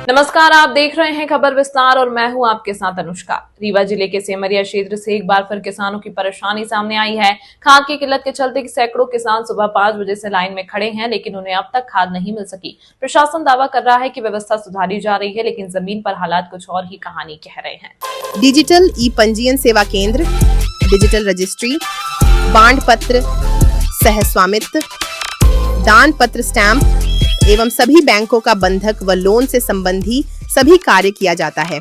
नमस्कार, आप देख रहे हैं खबर विस्तार और मैं हूं आपके साथ अनुष्का। रीवा जिले के सेमरिया क्षेत्र से एक बार फिर किसानों की परेशानी सामने आई है। खाद की किल्लत के चलते सैकड़ों किसान सुबह 5 बजे से लाइन में खड़े हैं, लेकिन उन्हें अब तक खाद नहीं मिल सकी। प्रशासन दावा कर रहा है कि व्यवस्था सुधारी जा रही है, लेकिन जमीन पर हालात कुछ और ही कहानी कह रहे हैं। डिजिटल ई पंजीयन सेवा केंद्र, डिजिटल रजिस्ट्री, बांड पत्र, सह स्वामित्व, दान पत्र, स्टैंप एवं सभी बैंकों का बंधक व लोन से संबंधी सभी कार्य किया जाता है।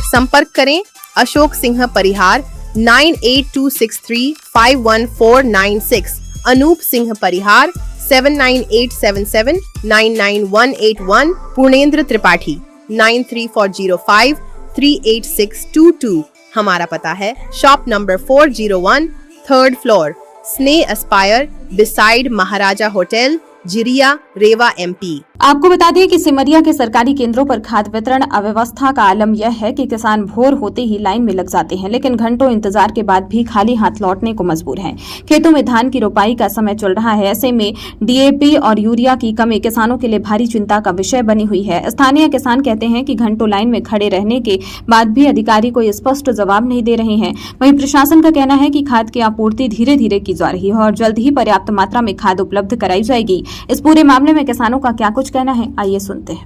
संपर्क करें अशोक सिंह परिहार 9826351496, अनूप सिंह परिहार 7987799181, पूर्णेंद्र त्रिपाठी 9340538622। हमारा पता है शॉप नंबर 401, 3rd फ्लोर, स्नेह एस्पायर, बिसाइड महाराजा होटल, जिरिया, रेवा, MP। आपको बता दें कि सिमरिया के सरकारी केंद्रों पर खाद वितरण अव्यवस्था का आलम यह है कि किसान भोर होते ही लाइन में लग जाते हैं, लेकिन घंटों इंतजार के बाद भी खाली हाथ लौटने को मजबूर हैं। खेतों में धान की रोपाई का समय चल रहा है, ऐसे में DAP और यूरिया की कमी किसानों के लिए भारी चिंता का विषय बनी हुई है। स्थानीय किसान कहते हैं कि घंटों लाइन में खड़े रहने के बाद भी अधिकारी कोई स्पष्ट जवाब नहीं दे रहे हैं। वहीं प्रशासन का कहना है कि खाद की आपूर्ति धीरे धीरे की जा रही है और जल्द ही पर्याप्त मात्रा में खाद उपलब्ध कराई जाएगी। इस पूरे मामले में किसानों का क्या कुछ कहना है, आइए सुनते हैं।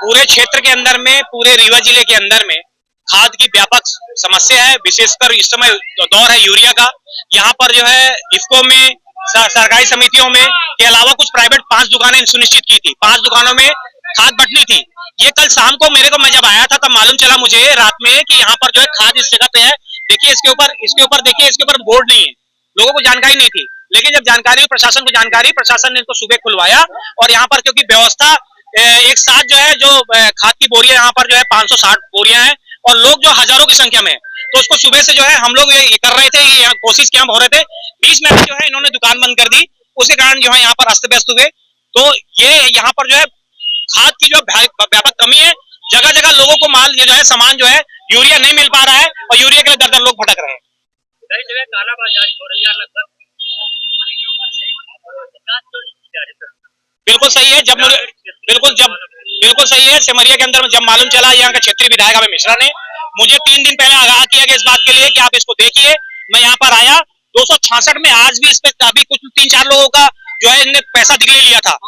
पूरे क्षेत्र के अंदर में, पूरे रीवा जिले के अंदर में खाद की व्यापक समस्या है। विशेषकर इस समय दौर है यूरिया का। यहाँ पर जो है इफको में, सरकारी समितियों में के अलावा कुछ प्राइवेट 5 दुकानें सुनिश्चित की थी। 5 दुकानों में खाद बंटनी थी। ये कल शाम को मैं जब आया था तब मालूम चला मुझे रात में कि यहाँ पर जो है खाद इस जगह पे है। देखिए इसके ऊपर देखिए, इसके ऊपर बोर्ड नहीं है। लोगों को जानकारी नहीं थी, लेकिन जब जानकारी हुई प्रशासन को जानकारी, प्रशासन ने इनको सुबह खुलवाया और यहाँ पर क्योंकि व्यवस्था एक साथ जो है, जो खाद की बोरियां यहाँ पर जो है 560 बोरियां हैं और लोग जो हजारों की संख्या में है, तो उसको सुबह से जो है हम लोग ये कर रहे थे, ये कोशिश कैंप हो रहे थे। बीच में जो है इन्होंने दुकान बंद कर दी, उसके कारण जो है यहाँ पर अस्त व्यस्त हुए। तो ये यहाँ पर जो है खाद की जो व्यापक कमी है, जगह जगह लोगों को माल जो है, सामान जो है यूरिया नहीं मिल पा रहा है और यूरिया के लिए दर लोग भटक रहे हैं। कई जगह कालाबाजारी हो रही है। लगभग बिल्कुल सही है। बिल्कुल सही है। सिमरिया के अंदर जब मालूम चला, यहाँ का क्षेत्रीय विधायक अभय मिश्रा ने मुझे 3 दिन पहले आगाह किया गया इस बात के लिए कि आप इसको देखिए। मैं यहाँ पर आया 266 में, आज भी इस पे अभी कुछ 3-4 लोगों का जो है इनने पैसा दिखले लिया था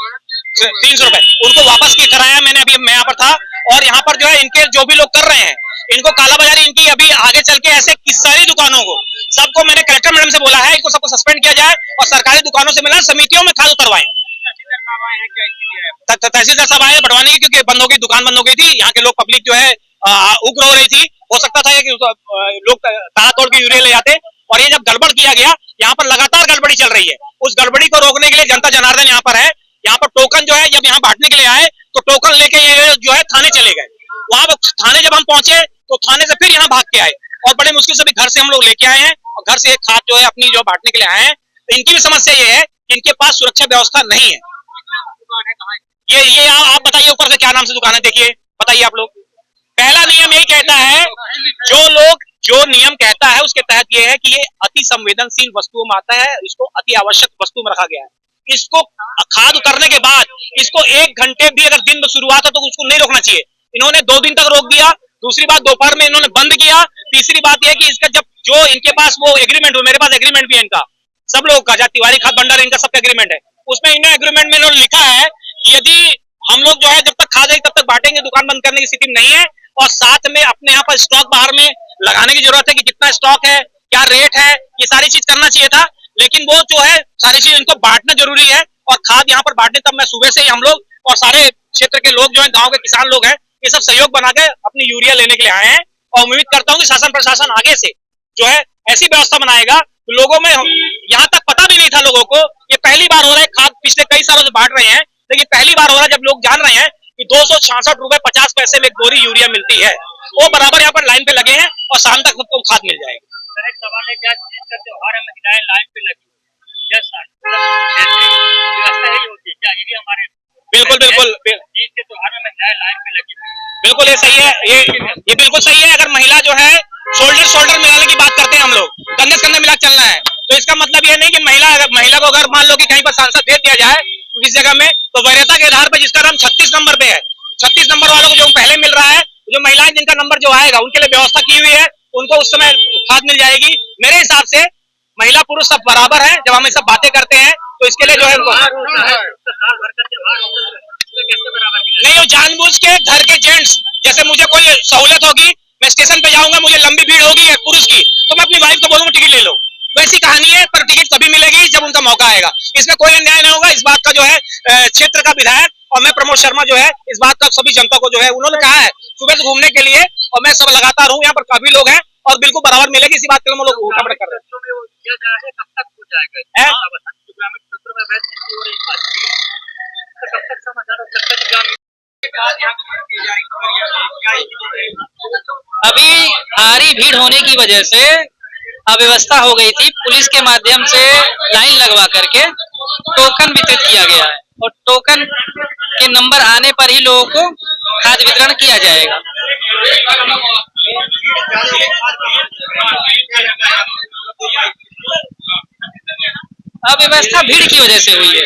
300 रुपए, उनको वापस कराया मैंने। अभी मैं यहाँ पर था और यहाँ पर जो है इनके जो भी लोग कर रहे हैं, इनको कालाबाजारी इनकी अभी आगे चल के ऐसे सारी दुकानों को सबको मैंने कलेक्टर मैडम से बोला है, इनको सबको सस्पेंड किया जाए और सरकारी दुकानों से मिला समितियों में खाद उतरवाएं। तहसीलदार साहब आए बंटवाने की, क्योंकि दुकान बंद हो गई थी। यहाँ के लोग, पब्लिक जो है उग्र हो रही थी। हो सकता था कि लोग ताला तोड़ के यूरिया ले जाते, और ये जब गड़बड़ किया गया, यहाँ पर लगातार गड़बड़ी चल रही है। उस गड़बड़ी को रोकने के लिए जनता जनार्दन यहाँ पर है। यहाँ पर टोकन जो है, जब यहाँ बांटने के लिए आए तो टोकन लेके ये जो है थाने चले गए। वहां थाने जब हम पहुंचे तो थाने से फिर यहाँ भाग के आए और बड़े मुश्किल से भी घर से हम लोग लेके आए हैं और घर से एक खाद जो है अपनी जो बांटने के लिए आए हैं। तो इनकी भी समस्या ये है कि इनके पास सुरक्षा व्यवस्था नहीं है। ये आप बताइए, ऊपर से क्या नाम से दुकान है, देखिए बताइए आप लोग। पहला नियम यही कहता है, जो नियम कहता है उसके तहत ये है कि ये अति संवेदनशील वस्तुओं में आता है, इसको अति आवश्यक वस्तु में रखा गया है। इसको खाद उतरने के बाद इसको 1 घंटे भी अगर दिन में शुरुआत है तो उसको नहीं रोकना चाहिए। इन्होंने 2 दिन तक रोक दिया। दूसरी बात, दोपहर में इन्होंने बंद किया। तीसरी बात यह कि इसका जब जो इनके पास वो एग्रीमेंट हो, मेरे पास एग्रीमेंट भी है इनका, सब लोगों का, जहाँ तिवारी खाद भंडार इनका सबका एग्रीमेंट है, उसमें इन्हें एग्रीमेंट में इन्होंने लिखा है कि यदि हम लोग जो है जब तक खाद तब तक बांटेंगे, दुकान बंद करने की स्थिति नहीं है। और साथ में अपने यहाँ पर स्टॉक बाहर में लगाने की जरूरत है कि कितना स्टॉक है, क्या रेट है, ये सारी चीज करना चाहिए था। लेकिन वो जो है सारी चीज इनको बांटना जरूरी है और खाद यहाँ पर बांटने, तब मैं सुबह से ही हम लोग और सारे क्षेत्र के लोग जो है, गाँव के किसान लोग हैं, ये सब सहयोग बना के अपनी यूरिया लेने के लिए आए हैं। और उम्मीद करता हूँ कि शासन प्रशासन आगे से जो है ऐसी व्यवस्था बनाएगा। तो लोगों में यहाँ तक पता भी नहीं था लोगों को, ये पहली बार हो रहा है। खाद पिछले कई सालों से बांट रहे हैं, लेकिन पहली बार हो रहा है जब लोग जान रहे हैं कि 266 रुपए 50 पैसे में एक बोरी यूरिया मिलती है। वो बराबर यहाँ पर लाइन पे लगे हैं और शाम तक उनको खाद मिल जाएगी। एक सवाल है, क्या चीज का त्योहार है, महिलाएं लाइन पे लगी बिल्कुल बिल्कुल ये सही है। ये बिल्कुल सही है। अगर महिला जो है शोल्डर मिलाने की बात करते हैं, हम लोग कंधे से कंधे मिला चलना है, तो इसका मतलब ये नहीं कि महिला को अगर मान लो कि कहीं पर सांसद दे दिया जाए, इस जगह में, तो वरीयता के आधार पर जिसका नाम 36 नंबर पे है, 36 नंबर वालों को जो पहले मिल रहा है, जो महिलाएं जिनका नंबर जो आएगा उनके लिए व्यवस्था की हुई है, उनको उस समय खाद मिल जाएगी। मेरे हिसाब से महिला पुरुष सब बराबर है। जब हम ये सब बातें करते हैं तो इसके लिए जो है नहीं, वो जानबूझ के घर के जेंट्स, जैसे मुझे कोई सहूलियत होगी, मैं स्टेशन पे जाऊंगा, मुझे लंबी भीड़ होगी पुरुष की, तो मैं अपनी वाइफ को बोलूंगा टिकट ले लो। वैसी कहानी है, पर टिकट तभी मिलेगी जब उनका मौका आएगा। इसमें कोई अन्याय नहीं होगा। इस बात का जो है क्षेत्र का विधायक और मैं प्रमोद शर्मा जो है इस बात का सभी जनता को जो है उन्होंने कहा है सुबह से घूमने के लिए, और मैं सब लगातार हूँ, यहाँ पर काफी लोग हैं और बिल्कुल बराबर मिलेगी। इसी बात के लिए हम लोग उठापड़ कर रहे अभी भारी भीड़ होने की वजह से अव्यवस्था हो गई थी। पुलिस के माध्यम से लाइन लगवा करके टोकन वितरित किया गया है और टोकन के नंबर आने पर ही लोगों को खाद्य वितरण किया जाएगा। अव्यवस्था भीड़ की वजह से हुई है,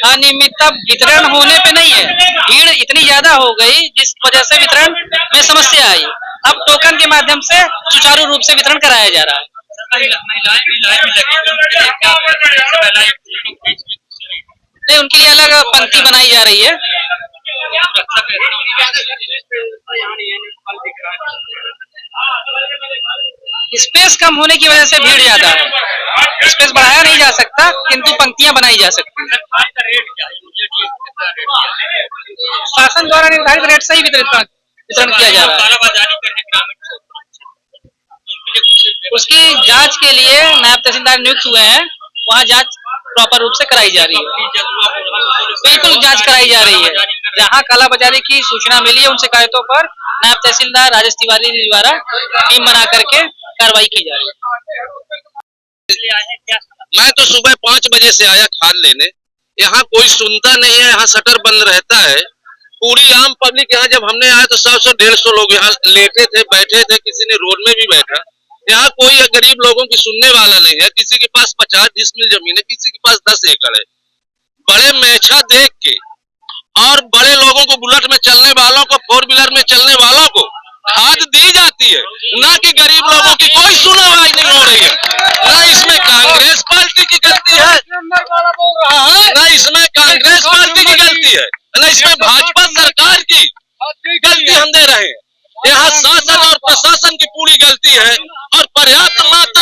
अनियमितता वितरण होने पे नहीं है। भीड़ इतनी ज्यादा हो गई जिस वजह से वितरण में समस्या आई। अब टोकन के माध्यम से सुचारू रूप से वितरण कराया जा रहा है। नहीं, उनके लिए अलग पंक्ति बनाई जा रही है। स्पेस कम होने की वजह से भीड़ ज्यादा है। स्पेस बढ़ाया नहीं जा सकता, किंतु पंक्तियां बनाई जा सकती हैं। शासन द्वारा निर्धारित रेट से ही वितरण किया जा रहा है। उसकी जांच के लिए नायब तहसीलदार नियुक्त हुए हैं, वहाँ जांच प्रॉपर रूप से कराई जा रही है। बिल्कुल जांच कराई जा रही है। जहाँ कालाबाजारी की सूचना मिली है उन शिकायतों पर नायब तहसीलदार राजेश तिवारी द्वारा टीम बना करके कार्रवाई की जा रही है। मैं तो सुबह 5 बजे से आया खाद लेने, यहाँ कोई सुनता नहीं है, यहाँ शटर बंद रहता है। पूरी आम पब्लिक यहाँ जब हमने आया तो 100-150 लोग यहाँ लेटे थे, बैठे थे, किसी ने रोड में भी बैठा। यहाँ कोई गरीब लोगों की सुनने वाला नहीं है। किसी के पास 50 डिसमिल जमीन है, किसी के पास 10 एकड़ है। बड़े मैछा देख के और बड़े लोगों को, बुलेट में चलने वालों को, 4 व्हीलर में चलने वालों को खाद दी जाती है, ना कि गरीब लोगों की कोई सुनवाई नहीं हो रही है। ना इसमें कांग्रेस पार्टी की गलती है, ना इसमें कांग्रेस पार्टी की गलती है, ना इसमें भाजपा सरकार की गलती हम दे रहे हैं। यहाँ शासन और प्रशासन की पूरी गलती है और पर्याप्त मात्रा